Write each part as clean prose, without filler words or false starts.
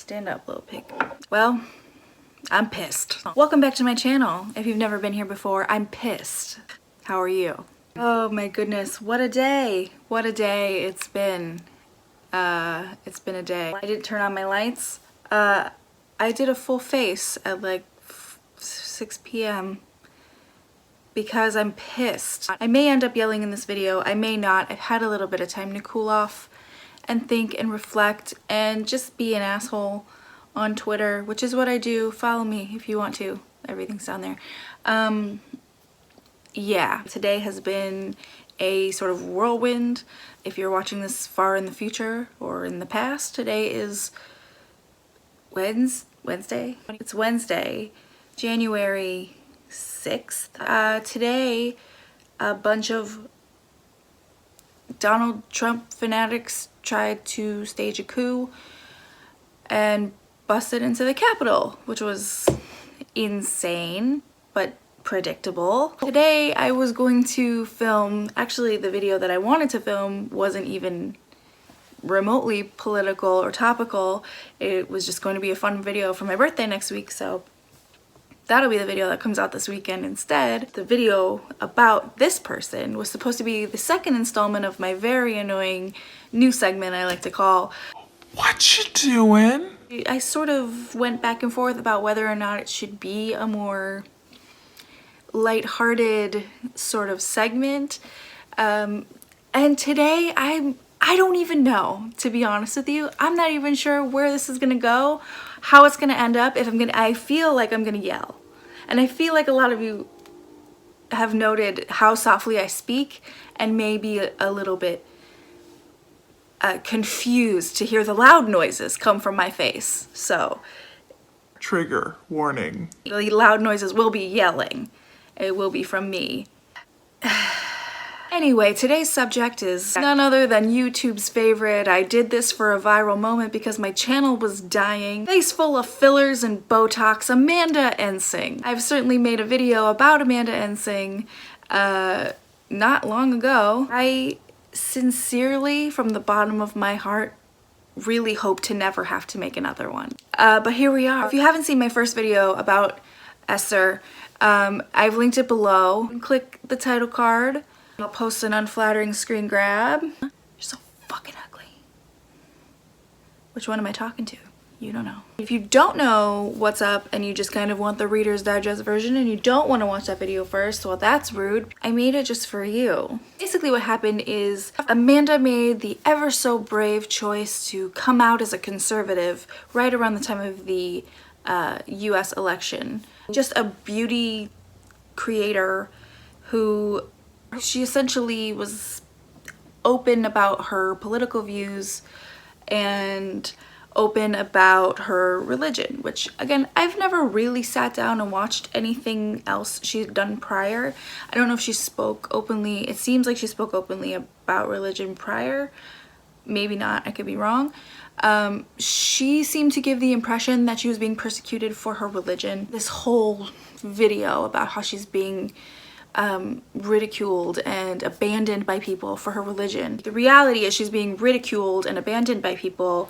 Stand up, little pig. Well, I'm pissed. Welcome back to my channel. If you've never been here before, I'm pissed. How are you? Oh my goodness, what a day. What a day it's been. It's been a day. I didn't turn on my lights. I did a full face at like 6 p.m. because I'm pissed. I may end up yelling in this video, I may not. I've had a little bit of time to cool off and think and reflect and just be an asshole on Twitter, which is what I do. Follow me if you want to. Everything's down there. Yeah, today has been a sort of whirlwind. If you're watching this far in the future or in the past, today is Wednesday? It's Wednesday, January 6th. Today, a bunch of Donald Trump fanatics tried to stage a coup and busted into the Capitol, which was insane, but predictable. Today I was going to film, actually the video that I wanted to film wasn't even remotely political or topical. It was just going to be a fun video for my birthday next week, so that'll be the video that comes out this weekend instead. The video about this person was supposed to be the second installment of my very annoying new segment I like to call What You Doing? I sort of went back and forth about whether or not it should be a more lighthearted sort of segment. And today I don't even know, to be honest with you. I'm not even sure where this is gonna go, how it's gonna end up. I feel like I'm gonna yell. And I feel like a lot of you have noted how softly I speak and maybe a little bit confused to hear the loud noises come from my face. So, Trigger warning. the loud noises will be yelling. It will be from me. Anyway, today's subject is none other than YouTube's favorite. I did this for a viral moment because my channel was dying. Face full of fillers and Botox, Amanda Ensing. I've certainly made a video about Amanda Ensing not long ago. I sincerely, from the bottom of my heart, really hope to never have to make another one. But here we are. If you haven't seen my first video about Esther, I've linked it below. Click the title card. I'll post an unflattering screen grab. You're so fucking ugly. Which one am I talking to? You don't know. If you don't know what's up and you just kind of want the Reader's Digest version and you don't want to watch that video first, well, that's rude. I made it just for you. Basically what happened is Amanda made the ever so brave choice to come out as a conservative right around the time of the US election. Just a beauty creator who she essentially was open about her political views and open about her religion, which again, I've never really sat down and watched anything else she's done prior. I don't know if she spoke openly. It seems like she spoke openly about religion prior. Maybe not, I could be wrong. She seemed to give the impression that she was being persecuted for her religion. This whole video about how she's being ridiculed and abandoned by people for her religion. The reality is she's being ridiculed and abandoned by people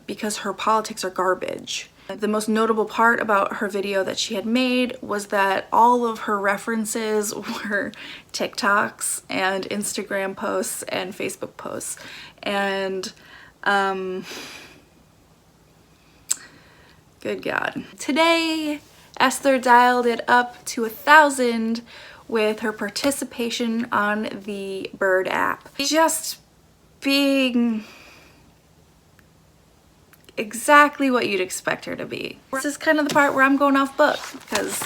because her politics are garbage. The most notable part about her video that she had made was that all of her references were TikToks and Instagram posts and Facebook posts. And good God. Today, Esther dialed it up to 1,000 with her participation on the Bird app. Just being exactly what you'd expect her to be. This is kind of the part where I'm going off book because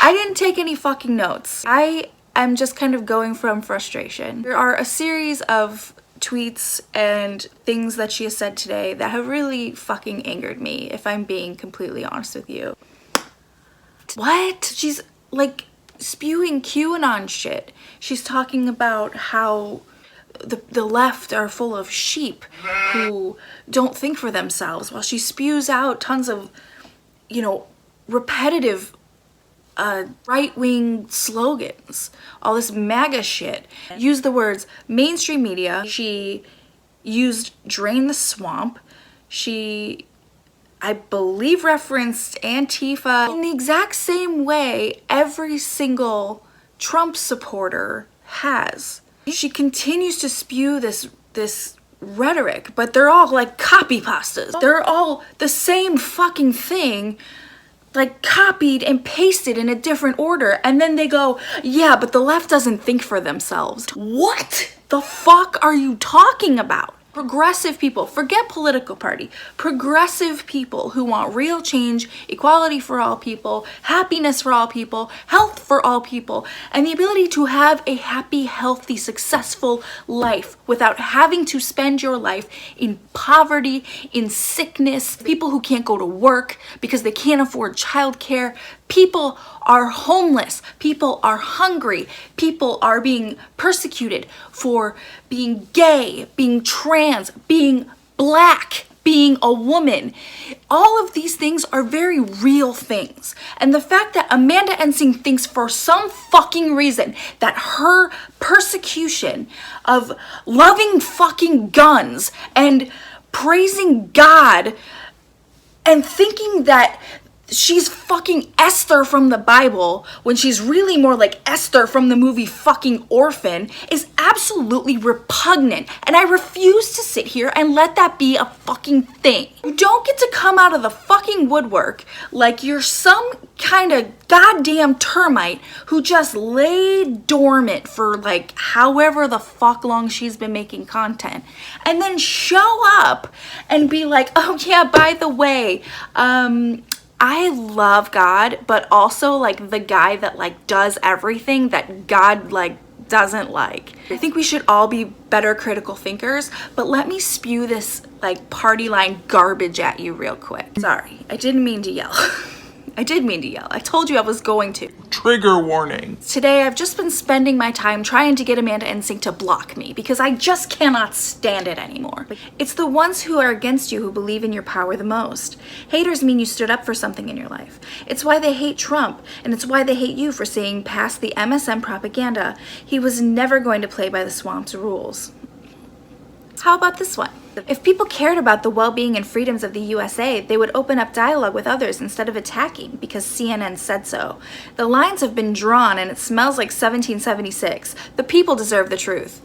I didn't take any fucking notes. I am just kind of going from frustration. There are a series of tweets and things that she has said today that have really fucking angered me, if I'm being completely honest with you. What? She's like spewing QAnon shit. She's talking about how the left are full of sheep who don't think for themselves, while she spews out tons of, you know, repetitive right-wing slogans, all this MAGA shit. Used the words mainstream media. She used drain the swamp. She, I believe, referenced Antifa in the exact same way every single Trump supporter has. She continues to spew this rhetoric, but they're all like copy pastas. They're all the same fucking thing, like copied and pasted in a different order, and then they go, yeah, but the left doesn't think for themselves. What the fuck are you talking about? Progressive people, forget political party, progressive people who want real change, equality for all people, happiness for all people, health for all people, and the ability to have a happy, healthy, successful life without having to spend your life in poverty, in sickness, people who can't go to work because they can't afford childcare. People are homeless, people are hungry, people are being persecuted for being gay, being trans, being black, being a woman. All of these things are very real things. And the fact that Amanda Ensing thinks for some fucking reason that her persecution of loving fucking guns and praising God and thinking that she's fucking Esther from the Bible when she's really more like Esther from the movie fucking Orphan is absolutely repugnant, and I refuse to sit here and let that be a fucking thing. You don't get to come out of the fucking woodwork like you're some kind of goddamn termite who just laid dormant for like however the fuck long she's been making content, and then show up and be like, oh yeah, by the way, I love God, but also like the guy that like does everything that God like doesn't like. I think we should all be better critical thinkers, but let me spew this like party line garbage at you real quick. Sorry, I didn't mean to yell. I did mean to yell. I told you I was going to. Trigger warning. Today I've just been spending my time trying to get Amanda Ensing to block me because I just cannot stand it anymore. It's the ones who are against you who believe in your power the most. Haters mean you stood up for something in your life. It's why they hate Trump, and it's why they hate you for saying past the MSM propaganda. He was never going to play by the swamp's rules. How about this one? If people cared about the well-being and freedoms of the USA, they would open up dialogue with others instead of attacking because CNN said so. The lines have been drawn and it smells like 1776. The people deserve the truth.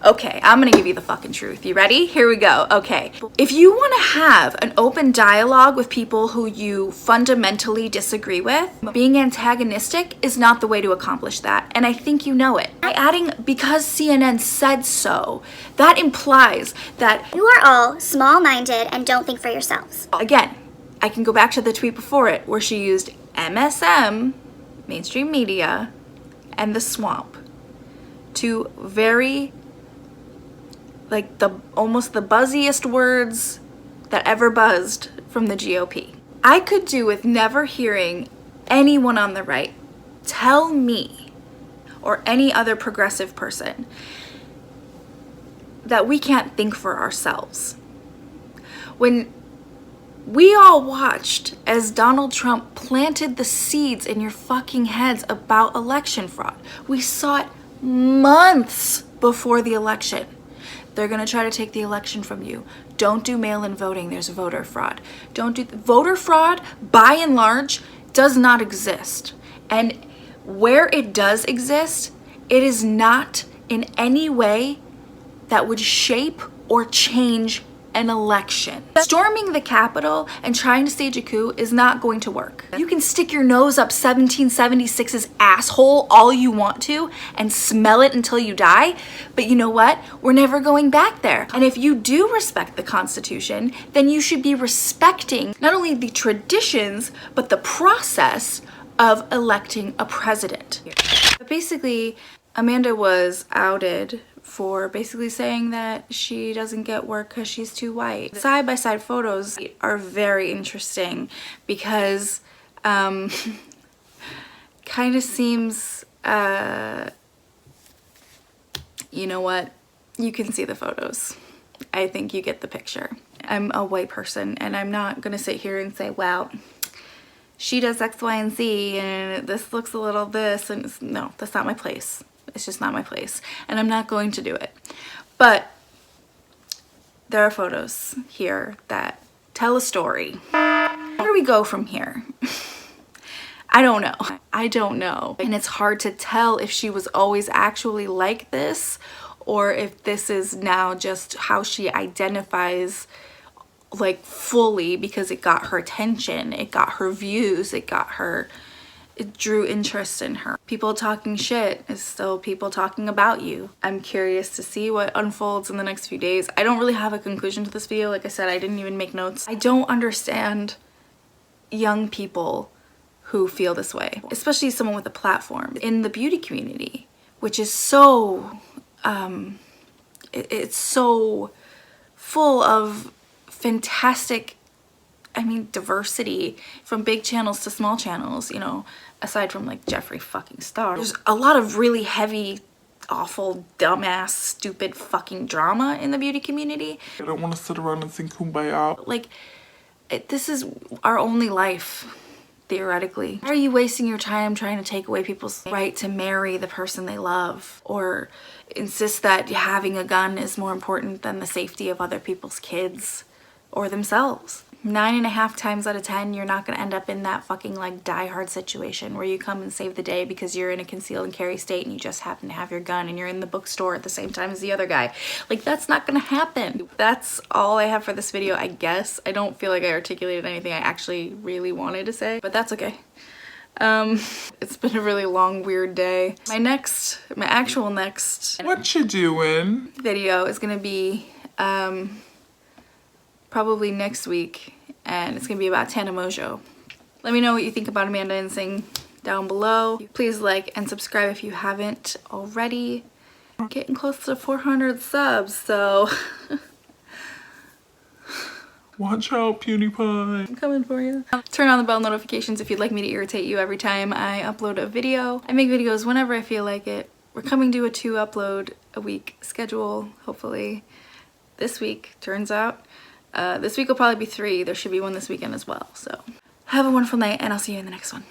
Okay, I'm gonna give you the fucking truth. You ready? Here we go. Okay. If you want to have an open dialogue with people who you fundamentally disagree with, being antagonistic is not the way to accomplish that, and I think you know it. By adding because CNN said so, that implies that you are all small-minded and don't think for yourselves. Again, I can go back to the tweet before it where she used MSM, mainstream media, and the swamp to very like almost the buzziest words that ever buzzed from the GOP. I could do with never hearing anyone on the right tell me or any other progressive person that we can't think for ourselves. When we all watched as Donald Trump planted the seeds in your fucking heads about election fraud. We saw it months before the election. They're gonna try to take the election from you. Don't do mail-in voting, there's voter fraud. Voter fraud, by and large, does not exist. And where it does exist, it is not in any way that would shape or change an election. Storming the Capitol and trying to stage a coup is not going to work. You can stick your nose up 1776's asshole all you want to and smell it until you die, but you know what? We're never going back there. And if you do respect the Constitution, then you should be respecting not only the traditions, but the process of electing a president. But basically, Amanda was outed for basically saying that she doesn't get work because she's too white. Side-by-side photos are very interesting because kind of seems, you know what? You can see the photos. I think you get the picture. I'm a white person and I'm not gonna sit here and say, well, she does X, Y, and Z and this looks a little this, and no, that's not my place. It's just not my place, and I'm not going to do it. But there are photos here that tell a story. Where do we go from here? I don't know. I don't know. And it's hard to tell if she was always actually like this or if this is now just how she identifies like fully because it got her attention, it got her views, it drew interest in her. People talking shit is still people talking about you. I'm curious to see what unfolds in the next few days. I don't really have a conclusion to this video. Like I said, I didn't even make notes. I don't understand young people who feel this way, especially someone with a platform in the beauty community, which is so, it's so full of fantastic, I mean, diversity from big channels to small channels, you know, aside from like Jeffree fucking Star. There's a lot of really heavy, awful, dumbass, stupid fucking drama in the beauty community. I don't want to sit around and sing Kumbaya. Like, this is our only life, theoretically. Why are you wasting your time trying to take away people's right to marry the person they love or insist that having a gun is more important than the safety of other people's kids or themselves? 9.5 times out of 10, you're not gonna end up in that fucking like die-hard situation where you come and save the day because you're in a conceal and carry state and you just happen to have your gun and you're in the bookstore at the same time as the other guy. Like, that's not gonna happen. That's all I have for this video, I guess. I don't feel like I articulated anything I actually really wanted to say, but that's okay. It's been a really long, weird day. My actual next What you doing? video is gonna be probably next week, and it's gonna be about Tana Mojo. Let me know what you think about Amanda Ensing down below. Please like and subscribe if you haven't already. We're getting close to 400 subs, so Watch out, PewDiePie. I'm coming for you. Turn on the bell notifications if you'd like me to irritate you every time I upload a video. I make videos whenever I feel like it. We're coming to a 2 upload a week schedule, hopefully. This week, turns out. This week will probably be 3. There should be one this weekend as well. So have a wonderful night and I'll see you in the next one.